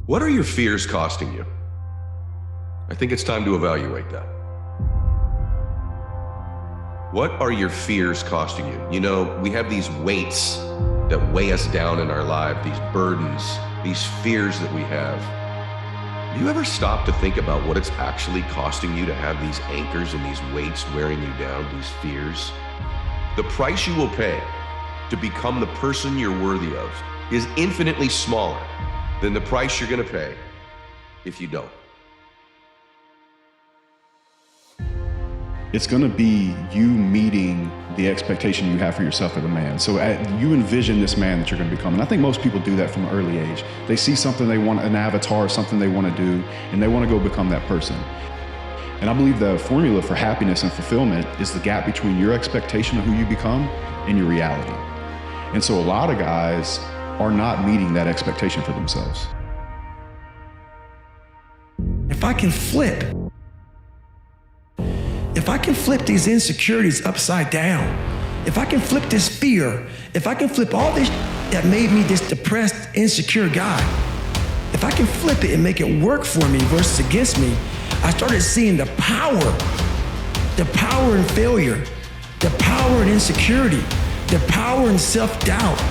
What are your fears costing you? I think it's time to evaluate that. What are your fears costing you? You know, we have these weights that weigh us down in our life, these burdens, these fears that we have. Do you ever stop to think about what it's actually costing you to have these anchors and these weights wearing you down, these fears? The price you will pay to become the person you're worthy of is infinitely smaller than the price you're gonna pay if you don't. It's gonna be you meeting the expectation you have for yourself as a man. So you envision this man that you're gonna become. And I think most people do that from an early age. They see something they want, an avatar, something they wanna do, and they wanna go become that person. And I believe the formula for happiness and fulfillment is the gap between your expectation of who you become and your reality. And so a lot of guys are not meeting that expectation for themselves. If I can flip these insecurities upside down, if I can flip this fear, if I can flip all this that made me this depressed, insecure guy, if I can flip it and make it work for me versus against me, I started seeing the power in failure, the power in insecurity, the power in self-doubt,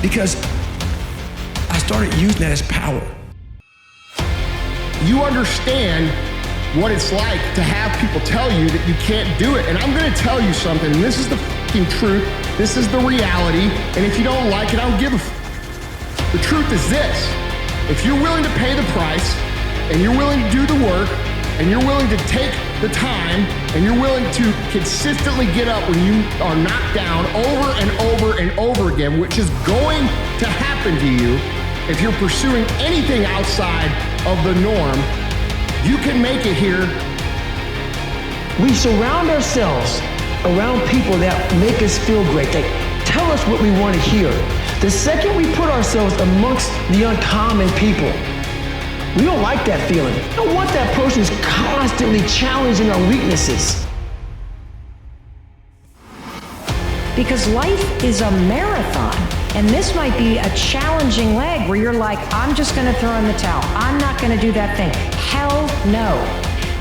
because I started using that as power. You understand what it's like to have people tell you that you can't do it. And I'm gonna tell you something, and this is the fucking truth, this is the reality, and if you don't like it, I don't give a f. The truth is this: if you're willing to pay the price, and you're willing to do the work, and you're willing to take the time, and you're willing to consistently get up when you are knocked down over and over and over again, which is going to happen to you if you're pursuing anything outside of the norm, you can make it here. We surround ourselves around people that make us feel great, that tell us what we want to hear. The second we put ourselves amongst the uncommon people, we don't like that feeling. We don't want that person who's constantly challenging our weaknesses. Because life is a marathon, and this might be a challenging leg where you're like, I'm just gonna throw in the towel. I'm not gonna do that thing. Hell no.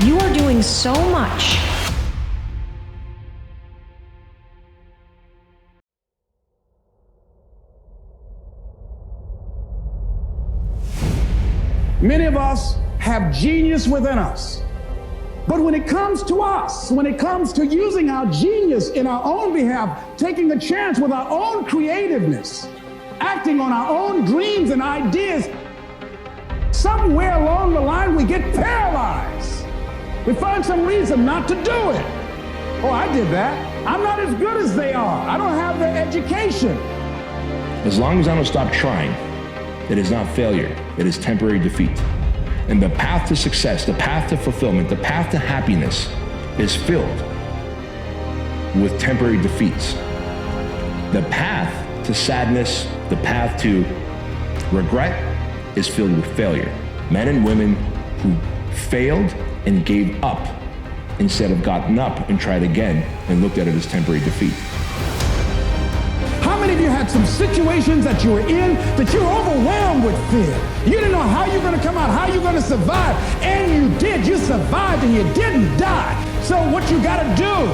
You are doing so much. Many of us have genius within us. But when it comes to us, when it comes to using our genius in our own behalf, taking a chance with our own creativeness, acting on our own dreams and ideas, somewhere along the line we get paralyzed. We find some reason not to do it. Oh, I did that. I'm not as good as they are. I don't have their education. As long as I don't stop trying, it is not failure, it is temporary defeat. And the path to success, the path to fulfillment, the path to happiness is filled with temporary defeats. The path to sadness, the path to regret is filled with failure. Men and women who failed and gave up instead of gotten up and tried again and looked at it as temporary defeat. How many of you had some situations that you were in that you were overwhelmed with fear? You didn't know how you're gonna come out, how you're gonna survive, and you did. You survived and you didn't die. So what you gotta do,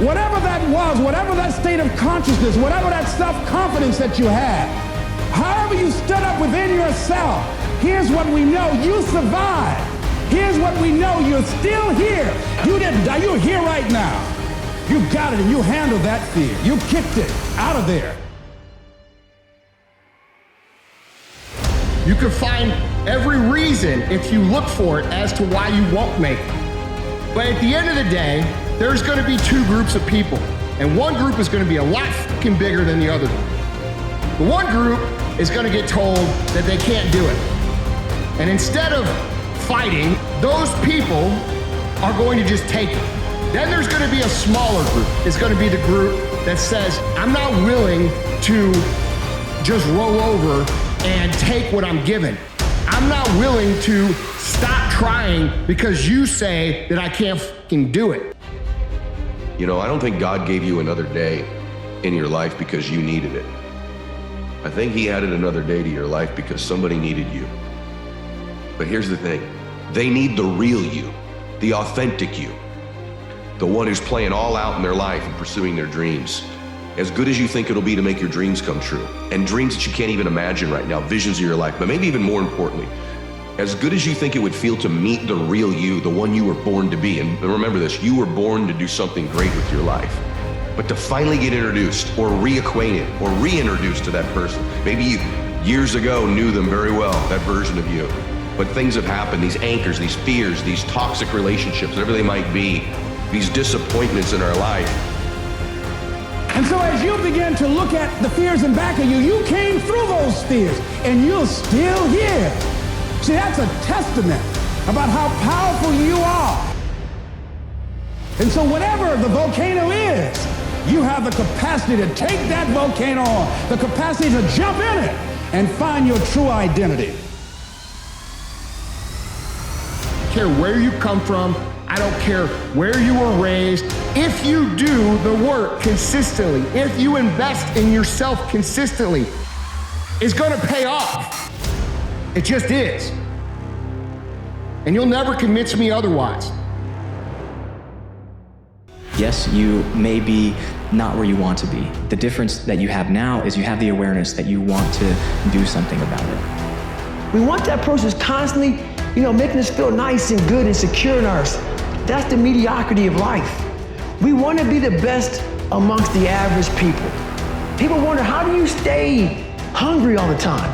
whatever that was, whatever that state of consciousness, whatever that self-confidence that you had, however you stood up within yourself, here's what we know: you survived. Here's what we know: you're still here. You didn't die, you're here right now. You got it and you handled that fear. You kicked it out of there. You can find every reason, if you look for it, as to why you won't make it. But at the end of the day, there's gonna be two groups of people. And one group is gonna be a lot fucking bigger than the other group. The one group is gonna get told that they can't do it. And instead of fighting, those people are going to just take it. Then there's gonna be a smaller group. It's gonna be the group that says, I'm not willing to just roll over and take what I'm given. I'm not willing to stop trying because you say that I can't fucking do it. You know, I don't think God gave you another day in your life because you needed it. I think He added another day to your life because somebody needed you. But here's the thing. They need the real you, the authentic you, the one who's playing all out in their life and pursuing their dreams. As good as you think it'll be to make your dreams come true, and dreams that you can't even imagine right now, visions of your life, but maybe even more importantly, as good as you think it would feel to meet the real you, the one you were born to be. And remember this, you were born to do something great with your life. But to finally get introduced or reacquainted or reintroduced to that person, maybe you years ago knew them very well, that version of you, but things have happened, these anchors, these fears, these toxic relationships, whatever they might be, these disappointments in our life. And so as you begin to look at the fears in back of you, you came through those fears and you're still here. See, that's a testament about how powerful you are. And so whatever the volcano is, you have the capacity to take that volcano on, the capacity to jump in it and find your true identity. I don't care where you come from. I don't care where you were raised. If you do the work consistently, if you invest in yourself consistently, it's gonna pay off. It just is. And you'll never convince me otherwise. Yes, you may be not where you want to be. The difference that you have now is you have the awareness that you want to do something about it. We want that person who's constantly, making us feel nice and good and secure in ours. That's the mediocrity of life. We want to be the best amongst the average people. People wonder, how do you stay hungry all the time?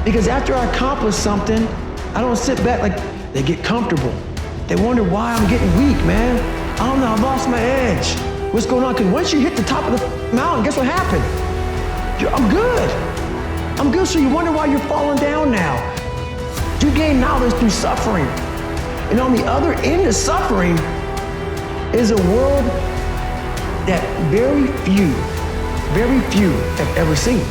Because after I accomplish something, I don't sit back like they get comfortable. They wonder why I'm getting weak, man. I don't know, I lost my edge. What's going on? Because once you hit the top of the mountain, guess what happened? I'm good. I'm good, so you wonder why you're falling down now. You gain knowledge through suffering. And on the other end of suffering is a world that very few have ever seen.